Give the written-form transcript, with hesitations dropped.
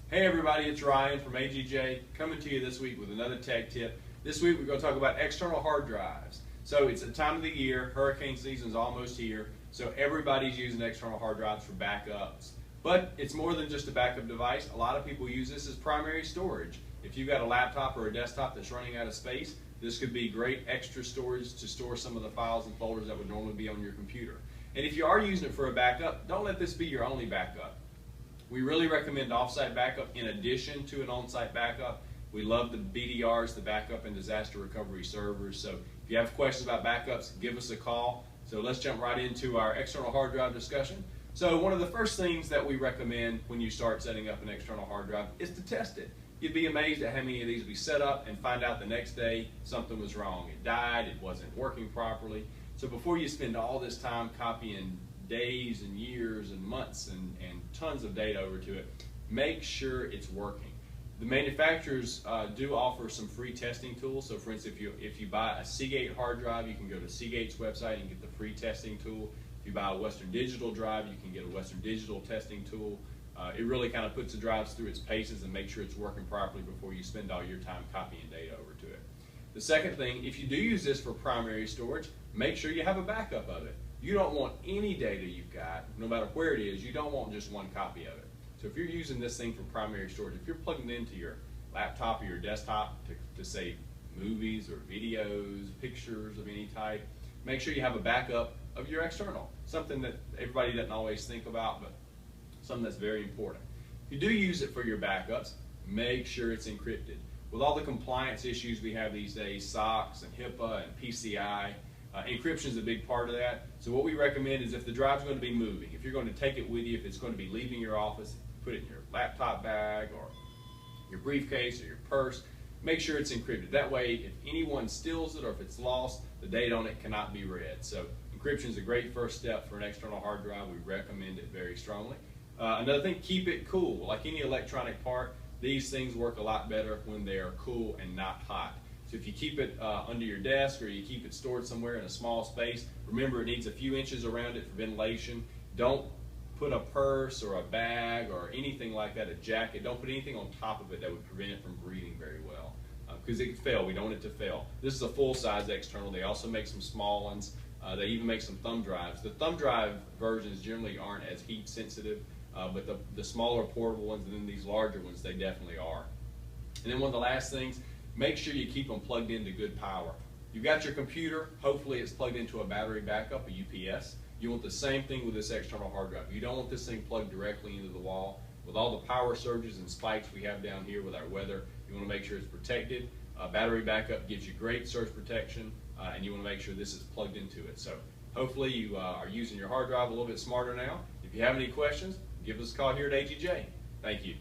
Hey everybody, it's Ryan from AGJ coming to you this week with another tech tip. This week we're going to talk about external hard drives. So it's the time of the year, hurricane season is almost here, so everybody's using external hard drives for backups. But it's more than just a backup device. A lot of people use this as primary storage. If you've got a laptop or a desktop that's running out of space, this could be great extra storage to store some of the files and folders that would normally be on your computer. And if you are using it for a backup, don't let this be your only backup. We really recommend off-site backup in addition to an on-site backup. We love the BDRs, the backup and disaster recovery servers. So if you have questions about backups, give us a call. So let's jump right into our external hard drive discussion. So one of the first things that we recommend when you start setting up an external hard drive is to test it. You'd be amazed at how many of these we set up and find out the next day something was wrong. It died, it wasn't working properly. So before you spend all this time copying days and years and months and tons of data over to it, make sure it's working. The manufacturers do offer some free testing tools. So for instance, if you buy a Seagate hard drive, you can go to Seagate's website and get the free testing tool. If you buy a Western Digital drive, you can get a Western Digital testing tool. It really kind of puts the drives through its paces and makes sure it's working properly before you spend all your time copying data over to it. The second thing, if you do use this for primary storage, make sure you have a backup of it. You don't want any data you've got, no matter where it is, you don't want just one copy of it. So if you're using this thing for primary storage, if you're plugging it into your laptop or your desktop to save movies or videos, pictures of any type, make sure you have a backup of your external. Something that everybody doesn't always think about, but something that's very important. If you do use it for your backups, make sure it's encrypted. With all the compliance issues we have these days, SOX and HIPAA and PCI, encryption is a big part of that. So what we recommend is if the drive's going to be moving, if you're going to take it with you, if it's going to be leaving your office, put it in your laptop bag or your briefcase or your purse, make sure it's encrypted. That way, if anyone steals it or if it's lost, the data on it cannot be read. So encryption is a great first step for an external hard drive. We recommend it very strongly. Another thing, keep it cool. Like any electronic part, these things work a lot better when they are cool and not hot. So if you keep it under your desk or you keep it stored somewhere in a small space, remember it needs a few inches around it for ventilation. Don't put a purse or a bag or anything like that, a jacket, don't put anything on top of it that would prevent it from breathing very well. Because it could fail, we don't want it to fail. This is a full-size external. They also make some small ones. They even make some thumb drives. The thumb drive versions generally aren't as heat sensitive, but the smaller portable ones and then these larger ones, they definitely are. And then one of the last things, make sure you keep them plugged into good power. You've got your computer, hopefully it's plugged into a battery backup, a UPS. You want the same thing with this external hard drive. You don't want this thing plugged directly into the wall. With all the power surges and spikes we have down here with our weather, you want to make sure it's protected. Battery backup gives you great surge protection, and you want to make sure this is plugged into it. So hopefully you are using your hard drive a little bit smarter now. If you have any questions, give us a call here at AGJ. Thank you.